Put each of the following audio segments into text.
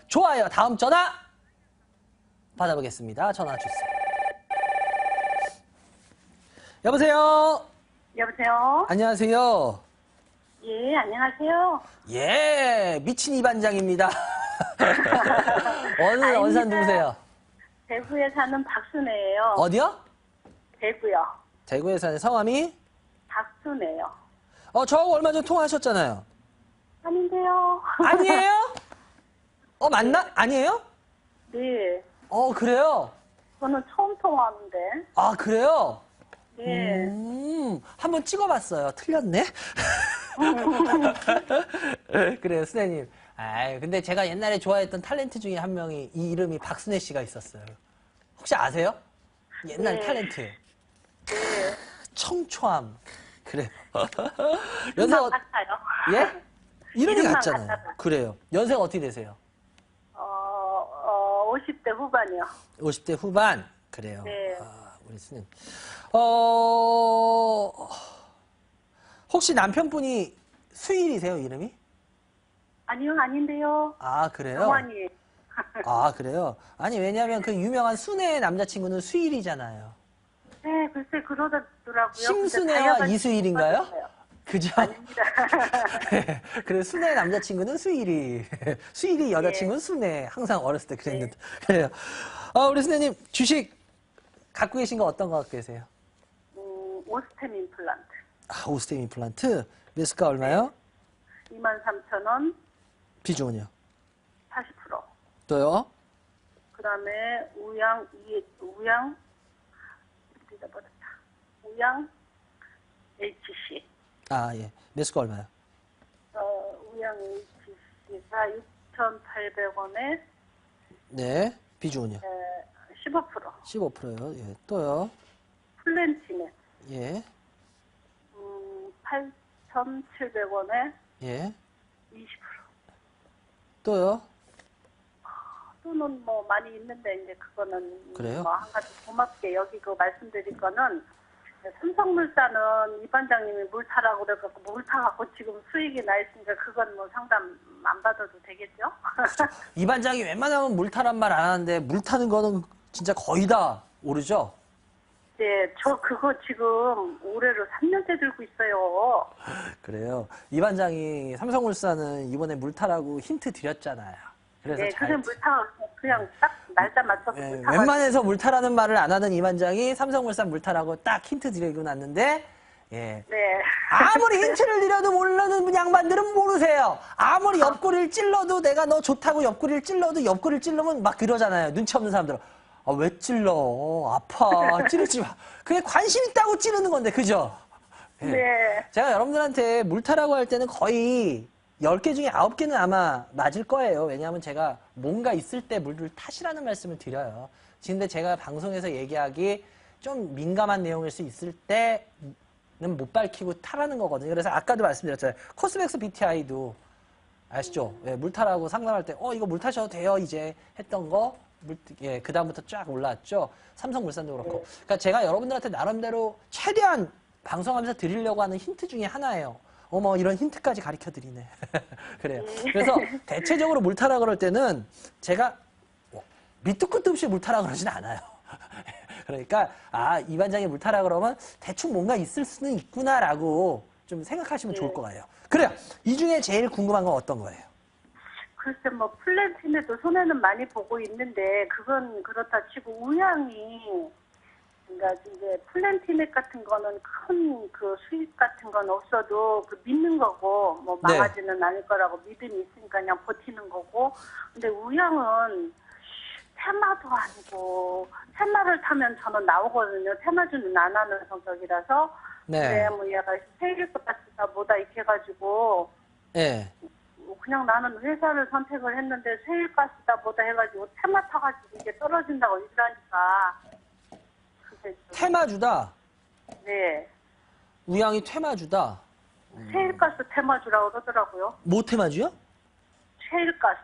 좋아요. 다음 전화 받아보겠습니다. 전화 주세요. 여보세요? 여보세요? 안녕하세요. 예, 안녕하세요. 예, 미친 이반장입니다. 어느 아닙니다. 원산 누구세요? 대구에 사는 박순애예요. 어디요? 대구요. 대구에 사는 성함이? 박순애요. 저하고 얼마 전에 통화하셨잖아요. 아닌데요. 아니에요? 맞나? 아니에요? 네. 그래요? 저는 처음 통화하는데. 아, 그래요? 네. 한번 찍어봤어요. 틀렸네? 그래요, 순애님. 근데 제가 옛날에 좋아했던 탤런트 중에 한 명이 이 이름이 박순애 씨가 있었어요. 혹시 아세요? 옛날 네. 탤런트. 네. 청초함. 그래요. 연세 연세, 같아요. 예? 이름이 이름만 같잖아요. 같아서. 그래요. 연세가 어떻게 되세요? 50대 후반이요. 50대 후반. 그래요. 네. 우리 스님. 혹시 남편분이 수일이세요, 이름이? 아니요, 아닌데요. 아, 그래요? 정환이. 아, 그래요? 아니, 왜냐면 그 유명한 순애의 남자친구는 수일이잖아요. 네, 글쎄 그러더라고요. 심순애와 근데 이수일인가요? 다녀가지고 그죠? 아닙니다. 그래, 순애의 남자친구는 수일이. 수일이 여자친구는 순애. 항상 어렸을 때 그랬는데. 그래요. 우리 순애님, 주식 갖고 계신 거 어떤 거 갖고 계세요? 오스템 임플란트. 오스템 임플란트. 매수가 얼마요? 23,000원, 비중은요? 40%. 또요? 그 다음에 우양 HC. 예. 매수가 얼마요? 우양 HC가 6,800원에 네. 비중은요? 15%. 15%요. 예. 또요? 플랜티넷. 예. 8,700원에 예. 20%. 또요? 또는 뭐 많이 있는데 이제 그거는 그래요? 뭐 한 가지 고맙게 여기고 말씀드릴 거는 삼성물산은 이 반장님이 물 타라고 그래갖고 물 타갖고 지금 수익이 나 있으니까 그건 뭐 상담 안 받아도 되겠죠? 이 반장이 웬만하면 물 타란 말 안 하는데 물 타는 거는 진짜 거의 다 오르죠? 네, 저 그거 지금 올해로 3년째 들고 있어요. 그래요. 이 반장이 삼성물산은 이번에 물 타라고 힌트 드렸잖아요. 그래서 네, 잘. 그냥 물 타, 그냥 딱 날짜 맞춰서 예, 물 타. 웬만해서 물 타라는 말을 안 하는 이 반장이 삼성물산 물 타라고 딱 힌트 드리고 났는데, 예. 네. 아무리 힌트를 드려도 모르는 양반들은 모르세요. 아무리 옆구리를 찔러도 내가 너 좋다고 옆구리를 찔러도 옆구리를 찔르면 막 그러잖아요. 눈치 없는 사람들은. 왜 찔러? 아파. 찌르지 마. 그게 관심 있다고 찌르는 건데, 그죠? 예. 네. 제가 여러분들한테 물 타라고 할 때는 거의 10개 중에 9개는 아마 맞을 거예요. 왜냐하면 제가 뭔가 있을 때 물을 타시라는 말씀을 드려요. 근데 제가 방송에서 얘기하기 좀 민감한 내용일 수 있을 때는 못 밝히고 타라는 거거든요. 그래서 아까도 말씀드렸잖아요. 코스맥스 BTI도 아시죠? 예, 물 타라고 상담할 때 이거 물 타셔도 돼요 이제 했던 거 그 다음부터 쫙 올라왔죠. 삼성물산도 그렇고. 그러니까 제가 여러분들한테 나름대로 최대한 방송하면서 드리려고 하는 힌트 중에 하나예요. 이런 힌트까지 가르쳐 드리네. 그래요. 그래서 대체적으로 물 타라 그럴 때는 제가 밑도 끝도 없이 물 타라 그러진 않아요. 그러니까 이 반장이 물 타라 그러면 대충 뭔가 있을 수는 있구나라고 좀 생각하시면 좋을 것 같아요. 그래요. 이 중에 제일 궁금한 건 어떤 거예요? 글쎄 뭐 플랜티넷도 손해는 많이 보고 있는데 그건 그렇다 치고 우양이 그러니까 이제 플랜티넷 같은 거는 큰 그 수익 같은 건 없어도 그 믿는 거고 뭐 망하지는 않을 거라고 믿음이 있으니까 그냥 버티는 거고 근데 우양은 테마도 아니고 테마를 타면 저는 나오거든요. 테마주는 안 하는 성격이라서 그래 뭐 얘가 세일 것 같다 뭐다 이렇게 해가지고 네. 그냥 나는 회사를 선택을 했는데 세일가스다 뭐다 해가지고 테마 타가지고 이게 떨어진다고 이러니까 테마주다? 네. 우양이 테마주다? 세일가스 테마주라고 그러더라고요. 뭐 테마주요? 셰일가스.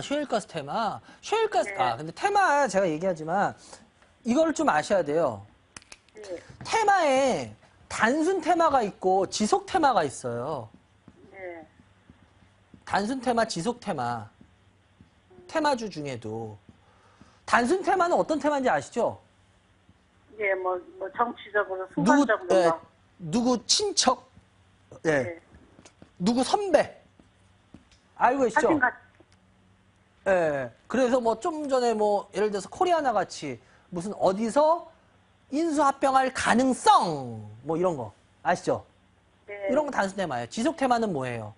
셰일가스 테마. 셰일가스, 네. 근데 테마 제가 얘기하지만 이걸 좀 아셔야 돼요. 네. 테마에 단순 테마가 있고 지속 테마가 있어요. 네. 단순 테마, 지속 테마. 테마주 중에도 단순 테마는 어떤 테마인지 아시죠? 예, 뭐 정치적으로 누구, 순간적으로 예, 막. 누구 친척, 예, 예. 누구 선배 알고 계시죠? 사진 같이. 예. 그래서 뭐 좀 전에 뭐 예를 들어서 코리아나 같이 무슨 어디서 인수합병할 가능성 뭐 이런 거 아시죠? 네. 이런 거 단순 테마예요. 지속 테마는 뭐예요?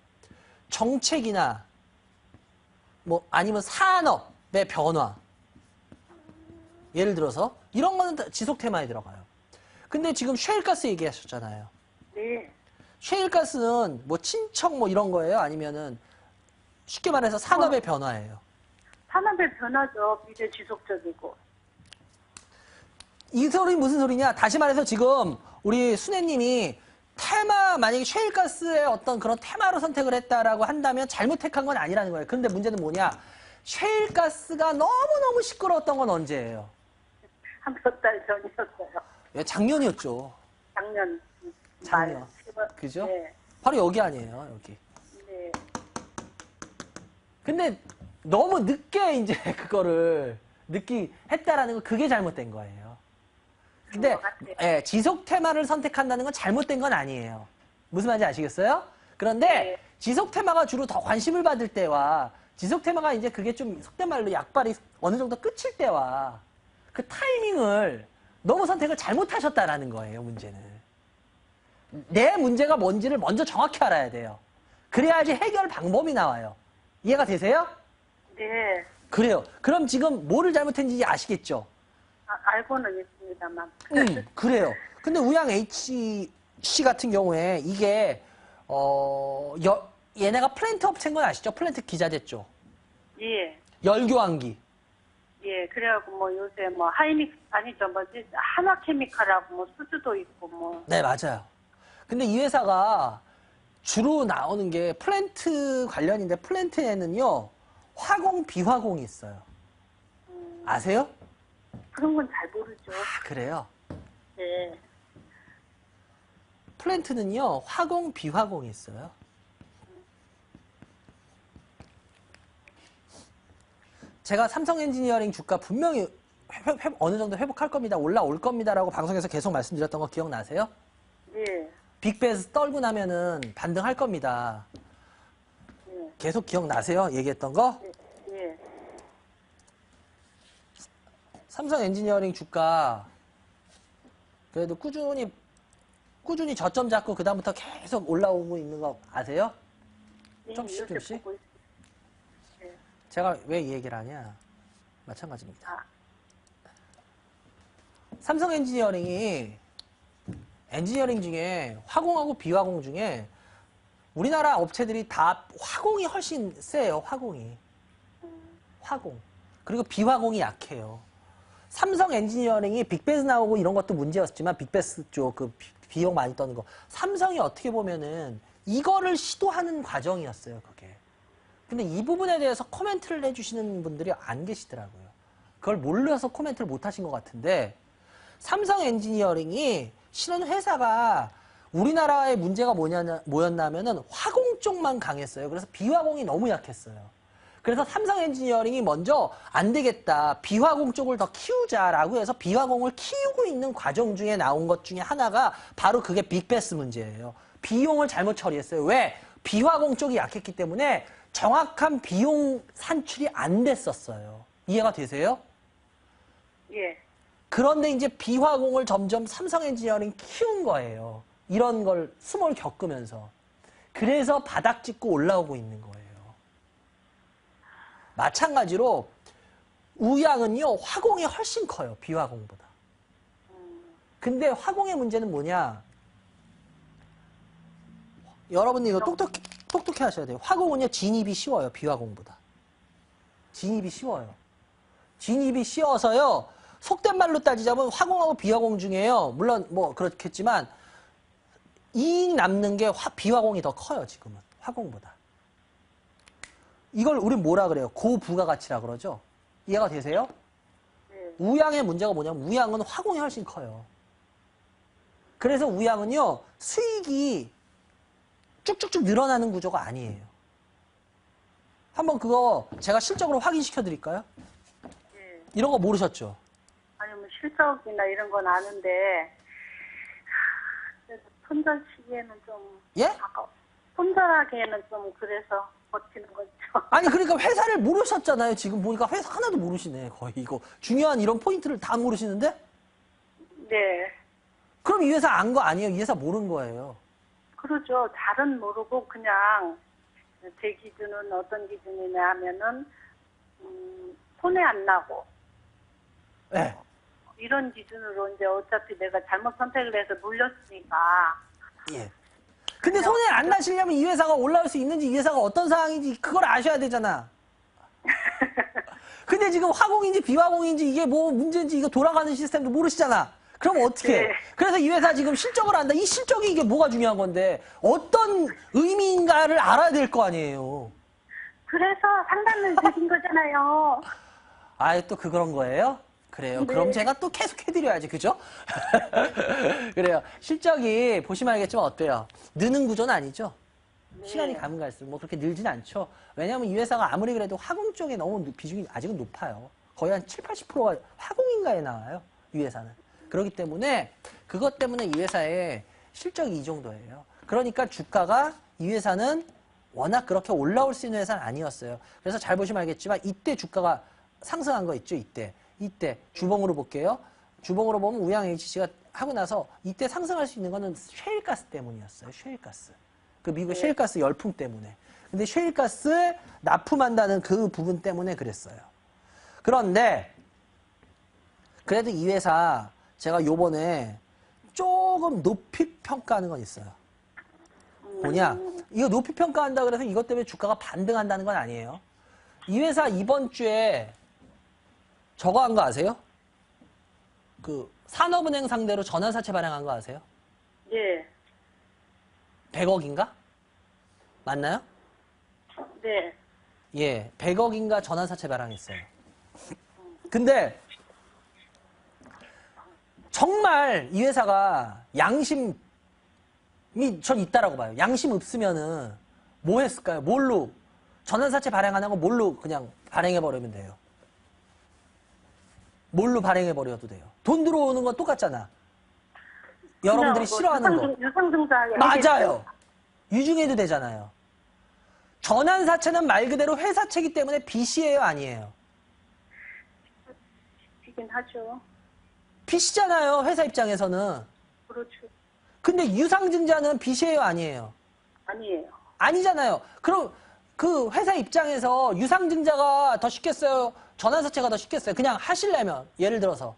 정책이나 뭐 아니면 산업의 변화. 예를 들어서 이런 거는 다 지속 테마에 들어가요. 근데 지금 셰일가스 얘기하셨잖아요. 네. 셰일가스는 뭐 친척 뭐 이런 거예요? 아니면은 쉽게 말해서 산업의 변화예요. 산업의 변화죠. 미래 지속적이고. 이 소리 무슨 소리냐? 다시 말해서 지금 우리 순애님이 테마 만약에 셰일가스의 어떤 그런 테마로 선택을 했다라고 한다면 잘못 택한 건 아니라는 거예요. 그런데 문제는 뭐냐? 셰일가스가 너무너무 시끄러웠던 건 언제예요? 한 몇 달 전이었어요. 예, 작년이었죠. 작년. 작년. 말. 그죠? 네. 바로 여기 아니에요, 여기. 네. 근데 너무 늦게 이제 그거를 했다라는 건 그게 잘못된 거예요. 근데 것 같아요. 예, 지속 테마를 선택한다는 건 잘못된 건 아니에요. 무슨 말인지 아시겠어요? 그런데 네. 지속 테마가 주로 더 관심을 받을 때와 지속 테마가 이제 그게 좀 속된 말로 약발이 어느 정도 끝일 때와 그 타이밍을 너무 선택을 잘못하셨다라는 거예요, 문제는. 내 문제가 뭔지를 먼저 정확히 알아야 돼요. 그래야지 해결 방법이 나와요. 이해가 되세요? 네. 그래요. 그럼 지금 뭐를 잘못했는지 아시겠죠? 알고는 있습니다만. 그래요. 근데 우양 H 씨 같은 경우에 이게 얘네가 플랜트 업체인 건 아시죠? 플랜트 기자 됐죠. 예. 열교환기. 예. 그래갖고 뭐 요새 뭐 하이닉스 아니죠. 뭐지? 하나케미칼하고 뭐 수주도 있고 뭐. 네, 맞아요. 근데 이 회사가 주로 나오는 게 플랜트 관련인데 플랜트에는요 화공, 비화공이 있어요. 아세요? 그런 건 잘 모르죠. 아, 그래요. 네. 플랜트는요 화공, 비화공이 있어요. 제가 삼성 엔지니어링 주가 분명히 어느 정도 회복할 겁니다. 올라올 겁니다라고 방송에서 계속 말씀드렸던 거 기억나세요? 예. 빅베스 떨고 나면은 반등할 겁니다. 예. 계속 기억나세요? 얘기했던 거? 예. 삼성 엔지니어링 주가 그래도 꾸준히 저점 잡고 그다음부터 계속 올라오고 있는 거 아세요? 예. 좀씩 요새 좀씩? 보고 있- 예. 제가 왜 이 얘기를 하냐? 마찬가지입니다. 아, 삼성 엔지니어링이 엔지니어링 중에 화공하고 비화공 중에 우리나라 업체들이 다 화공이 훨씬 세요. 화공이. 화공. 그리고 비화공이 약해요. 삼성 엔지니어링이 빅베스 나오고 이런 것도 문제였지만 빅베스 쪽 그 비용 많이 떠는 거. 삼성이 어떻게 보면은 이거를 시도하는 과정이었어요. 그게. 근데 이 부분에 대해서 코멘트를 해주시는 분들이 안 계시더라고요. 그걸 몰라서 코멘트를 못 하신 것 같은데 삼성 엔지니어링이 실은 회사가 우리나라의 문제가 뭐였냐면은 화공 쪽만 강했어요. 그래서 비화공이 너무 약했어요. 그래서 삼성 엔지니어링이 먼저 안 되겠다. 비화공 쪽을 더 키우자라고 해서 비화공을 키우고 있는 과정 중에 나온 것 중에 하나가 바로 그게 빅베스 문제예요. 비용을 잘못 처리했어요. 왜? 비화공 쪽이 약했기 때문에 정확한 비용 산출이 안 됐었어요. 이해가 되세요? 예. 그런데 이제 비화공을 점점 삼성 엔지니어링 키운 거예요. 이런 걸 수모를 겪으면서. 그래서 바닥 찍고 올라오고 있는 거예요. 마찬가지로 우양은요, 화공이 훨씬 커요. 비화공보다. 근데 화공의 문제는 뭐냐? 여러분 이거 똑똑히 하셔야 돼요. 화공은요, 진입이 쉬워요. 비화공보다. 진입이 쉬워요. 진입이 쉬워서요. 속된 말로 따지자면 화공하고 비화공 중에요. 물론 뭐 그렇겠지만 이익 남는 게 비화공이 더 커요. 지금은 화공보다. 이걸 우린 뭐라 그래요? 고부가가치라 그러죠. 이해가 되세요? 네. 우양의 문제가 뭐냐면 우양은 화공이 훨씬 커요. 그래서 우양은요. 수익이 쭉쭉쭉 늘어나는 구조가 아니에요. 한번 그거 제가 실적으로 확인시켜 드릴까요? 예. 이런 거 모르셨죠? 아니, 뭐 실적이나 이런 건 아는데, 그래도 손절치기에는 좀, 예? 아까 손절하기에는 좀 그래서 버티는 거죠. 아니 그러니까 회사를 모르셨잖아요. 지금 보니까 회사 하나도 모르시네. 거의 이거 중요한 이런 포인트를 다 모르시는데? 네. 그럼 이 회사 안 거 아니에요? 이 회사 모르는 거예요. 그러죠. 잘은 모르고 그냥 제 기준은 어떤 기준이냐 하면은 손해 안 나고 네. 이런 기준으로 이제 어차피 내가 잘못 선택을 해서 물렸으니까 예. 근데 손해 안 나시려면 이 회사가 올라올 수 있는지 이 회사가 어떤 상황인지 그걸 아셔야 되잖아. 근데 지금 화공인지 비화공인지 이게 뭐 문제인지 이거 돌아가는 시스템도 모르시잖아. 그럼 어떻게 해? 네. 그래서 이 회사 지금 실적을 안다. 이 실적이 이게 뭐가 중요한 건데 어떤 의미인가를 알아야 될 거 아니에요. 그래서 상담을 드린 거잖아요. 아예 또 그런 거예요? 그래요. 네. 그럼 제가 또 계속 해드려야지, 그죠? 그래요. 실적이 보시면 알겠지만 어때요? 느는 구조는 아니죠? 네. 시간이 가면 갈수록 뭐 그렇게 늘진 않죠. 왜냐하면 이 회사가 아무리 그래도 화공 쪽에 너무 비중이 아직은 높아요. 거의 한 7, 80%가 화공인가에 나와요. 이 회사는. 그렇기 때문에 그것 때문에 이 회사의 실적이 이 정도예요. 그러니까 주가가 이 회사는 워낙 그렇게 올라올 수 있는 회사는 아니었어요. 그래서 잘 보시면 알겠지만 이때 주가가 상승한 거 있죠, 이때. 이때 주봉으로 볼게요. 주봉으로 보면 우양 HC가 하고 나서 이때 상승할 수 있는 거는 셰일가스 때문이었어요. 셰일가스. 그 미국 셰일가스 열풍 때문에. 근데 셰일가스 납품한다는 그 부분 때문에 그랬어요. 그런데 그래도 이 회사 제가 요번에 조금 높이 평가하는 건 있어요. 뭐냐? 이거 높이 평가한다 그래서 이것 때문에 주가가 반등한다는 건 아니에요. 이 회사 이번 주에 저거 한 거 아세요? 그 산업은행 상대로 전환사채 발행한 거 아세요? 예. 100억인가? 맞나요? 네. 예, 100억인가 전환사채 발행했어요. 근데 정말 이 회사가 양심이 전 있다라고 봐요. 양심 없으면은 뭐 했을까요? 뭘로 전환사채 발행 안 하고 뭘로 그냥 발행해버리면 돼요. 뭘로 발행해버려도 돼요. 돈 들어오는 건 똑같잖아. 여러분들이 뭐 싫어하는 거. 유상증자하게 맞아요. 유증해도 되잖아요. 전환사채는 말 그대로 회사채기 때문에 빚이에요, 아니에요? 이긴 하죠. 빚이잖아요, 회사 입장에서는. 그렇죠. 근데 유상증자는 빚이에요, 아니에요? 아니에요. 아니잖아요. 그럼 그 회사 입장에서 유상증자가 더 쉽겠어요? 전환사채가 더 쉽겠어요? 그냥 하시려면, 예를 들어서.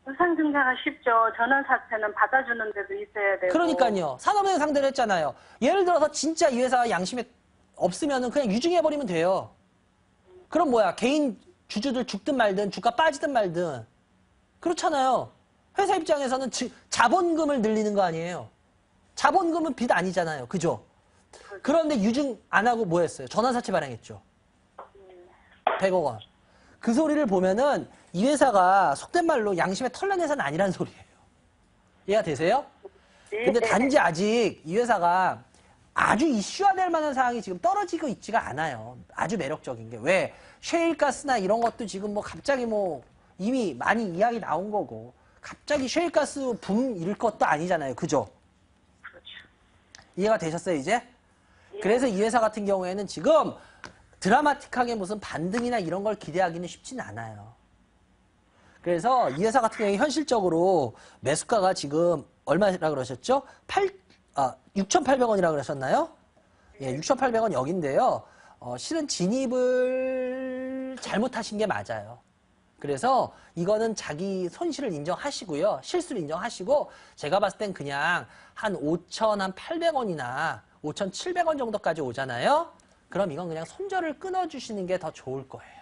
유상증자가 쉽죠. 전환사채는 받아주는 데도 있어야 되고. 그러니까요. 산업은행 상대로 했잖아요. 예를 들어서 진짜 이 회사가 양심에 없으면은 그냥 유증해버리면 돼요. 그럼 뭐야? 개인 주주들 죽든 말든 주가 빠지든 말든 그렇잖아요. 회사 입장에서는 자본금을 늘리는 거 아니에요. 자본금은 빚 아니잖아요. 그죠? 그런데 유증 안 하고 뭐 했어요? 전환사채 발행했죠. 100억 원. 그 소리를 보면은 이 회사가 속된 말로 양심에 털난 회사는 아니란 소리예요. 이해가 되세요? 네. 근데 단지 아직 이 회사가 아주 이슈화될 만한 상황이 지금 떨어지고 있지가 않아요. 아주 매력적인 게. 왜? 셰일가스나 이런 것도 지금 뭐 갑자기 뭐 이미 많이 이야기 나온 거고 갑자기 셰일가스 붐 이럴 것도 아니잖아요. 그죠? 그렇죠. 이해가 되셨어요, 이제? 예. 그래서 이 회사 같은 경우에는 지금 드라마틱하게 무슨 반등이나 이런 걸 기대하기는 쉽진 않아요. 그래서 이 회사 같은 경우에 현실적으로 매수가가 지금 얼마라 그러셨죠? 6,800원이라 그러셨나요? 예, 6,800원 여긴데요. 실은 진입을 잘못하신 게 맞아요. 그래서 이거는 자기 손실을 인정하시고요. 실수를 인정하시고 제가 봤을 땐 그냥 한 5,800원이나 5,700원 정도까지 오잖아요. 그럼 이건 그냥 손절을 끊어주시는 게 더 좋을 거예요.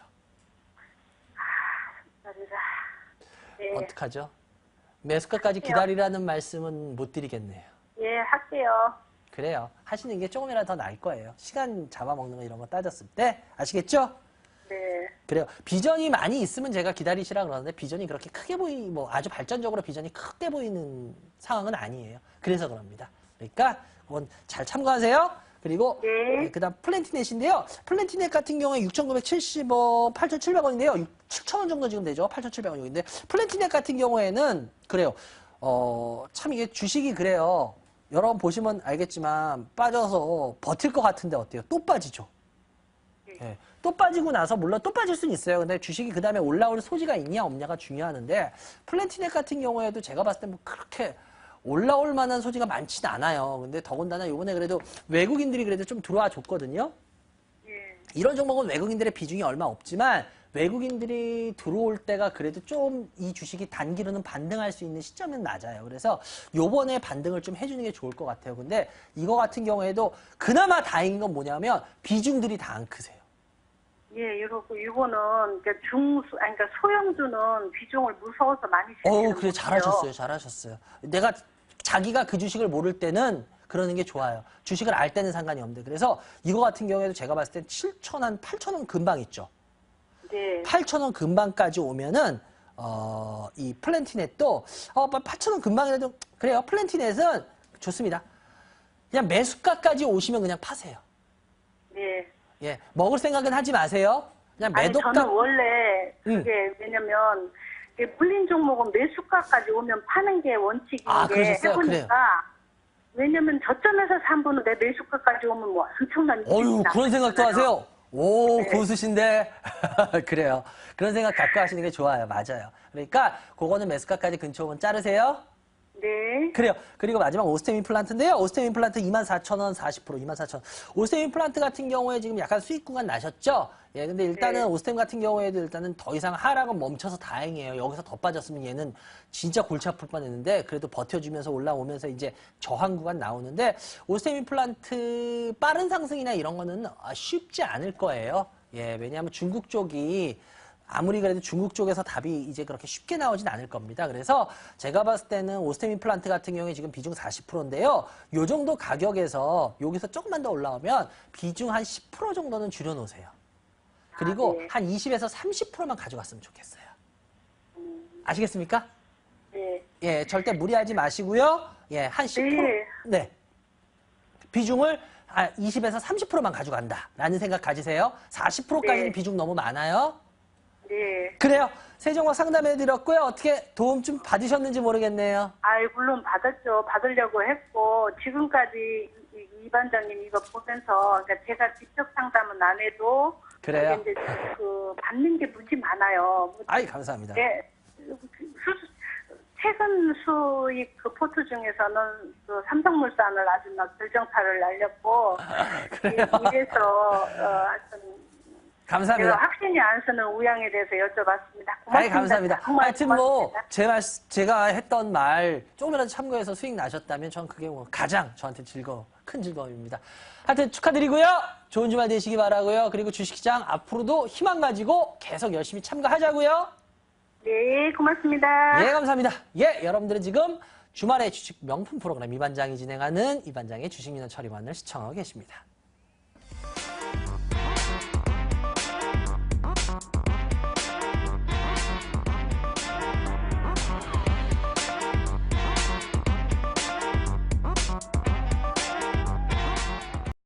기다리라. 네. 어떡하죠? 매수가까지 기다리라는 말씀은 못 드리겠네요. 예, 할게요. 그래요. 하시는 게 조금이라도 더 나을 거예요. 시간 잡아먹는 거 이런 거 따졌을 때. 아시겠죠? 네. 그래요. 비전이 많이 있으면 제가 기다리시라 그러는데 비전이 그렇게 크게 뭐 아주 발전적으로 비전이 크게 보이는 상황은 아니에요. 그래서 그럽니다. 그러니까 그건 잘 참고하세요. 그리고 네. 그다음 플랜티넷인데요. 플랜티넷 같은 경우에 6,970원, 8,700원인데요. 7,000원 정도 지금 되죠. 8,700원인데 플랜티넷 같은 경우에는 그래요. 참 이게 주식이 그래요. 여러분 보시면 알겠지만 빠져서 버틸 것 같은데 어때요? 또 빠지죠. 예, 또 빠지고 나서 물론 또 빠질 수는 있어요. 근데 주식이 그 다음에 올라올 소지가 있냐 없냐가 중요하는데 플랜티넷 같은 경우에도 제가 봤을 때 뭐 그렇게 올라올 만한 소지가 많지는 않아요. 근데 더군다나 이번에 그래도 외국인들이 그래도 좀 들어와 줬거든요. 예. 이런 종목은 외국인들의 비중이 얼마 없지만 외국인들이 들어올 때가 그래도 좀 이 주식이 단기로는 반등할 수 있는 시점은 낮아요. 그래서 요번에 반등을 좀 해주는 게 좋을 것 같아요. 근데 이거 같은 경우에도 그나마 다행인 건 뭐냐면 비중들이 다 안 크세요. 예, 이거는 그러니까 그러니까 소형주는 비중을 무서워서 많이 시키는 그래, 잘하셨어요. 잘하셨어요. 내가 자기가 그 주식을 모를 때는 그러는 게 좋아요. 주식을 알 때는 상관이 없는데. 그래서 이거 같은 경우에도 제가 봤을 땐 7,000원, 8,000원 금방 있죠. 네. 8,000원 금방까지 오면은, 이 플랜티넷도, 8,000원 금방이라도, 그래요. 플랜티넷은 좋습니다. 그냥 매수가까지 오시면 그냥 파세요. 네. 예. 먹을 생각은 하지 마세요. 그냥 아니, 매도가. 저는 원래 그게 왜냐면 이게 물린 종목은 매수가까지 오면 파는 게 원칙인 게 그러셨어요? 해보니까 왜냐면 저점에서 산 분은 내 매수가까지 오면 뭐 엄청난 어유, 그런 생각도 하세요. 오, 네. 고수신데. 그래요. 그런 생각 갖고 하시는 게 좋아요. 맞아요. 그러니까, 그거는 매수가까지 근처 오면 자르세요. 네. 그래요. 그리고 마지막 오스템 임플란트인데요. 오스템 임플란트 24,000원 40%, 24,000원. 오스템 임플란트 같은 경우에 지금 약간 수익 구간 나셨죠? 예, 근데 일단은 네. 오스템 같은 경우에도 일단은 더 이상 하락은 멈춰서 다행이에요. 여기서 더 빠졌으면 얘는 진짜 골치 아플 뻔했는데 그래도 버텨주면서 올라오면서 이제 저항 구간 나오는데 오스템 임플란트 빠른 상승이나 이런 거는 쉽지 않을 거예요. 예, 왜냐하면 중국 쪽이 아무리 그래도 중국 쪽에서 답이 이제 그렇게 쉽게 나오진 않을 겁니다. 그래서 제가 봤을 때는 오스템 임플란트 같은 경우에 지금 비중 40%인데요. 요 정도 가격에서 여기서 조금만 더 올라오면 비중 한 10% 정도는 줄여놓으세요. 그리고 네. 한 20에서 30%만 가져갔으면 좋겠어요. 아시겠습니까? 네. 예, 절대 무리하지 마시고요. 예, 한 10%. 네. 네. 비중을 20에서 30%만 가져간다라는 생각 가지세요. 40%까지는 네. 비중 너무 많아요. 네. 그래요. 세종과 상담해드렸고요. 어떻게 도움 좀 받으셨는지 모르겠네요. 물론 받았죠. 받으려고 했고, 지금까지 이 반장님 이거 보면서, 그러니까 제가 직접 상담은 안 해도, 그래요? 이제 받는 게 무지 많아요. 아이, 감사합니다. 네. 최근 수익 그 포트 중에서는 그 삼성물산을 아주 막 결정타를 날렸고, 그래요? 이래서, 하여튼, 감사합니다. 제가 확신이 안 서는 우양에 대해서 여쭤봤습니다. 고맙습니다. 아이, 감사합니다. 정말 하여튼 뭐, 고맙습니다. 제가 했던 말, 조금이라도 참고해서 수익 나셨다면 전 그게 뭐 가장 저한테 큰 즐거움입니다. 하여튼 축하드리고요. 좋은 주말 되시기 바라고요. 그리고 주식시장 앞으로도 희망 가지고 계속 열심히 참가하자고요. 네, 고맙습니다. 예, 감사합니다. 예, 여러분들은 지금 주말에 주식 명품 프로그램 이반장이 진행하는 이반장의 주식민원 처리반을 시청하고 계십니다.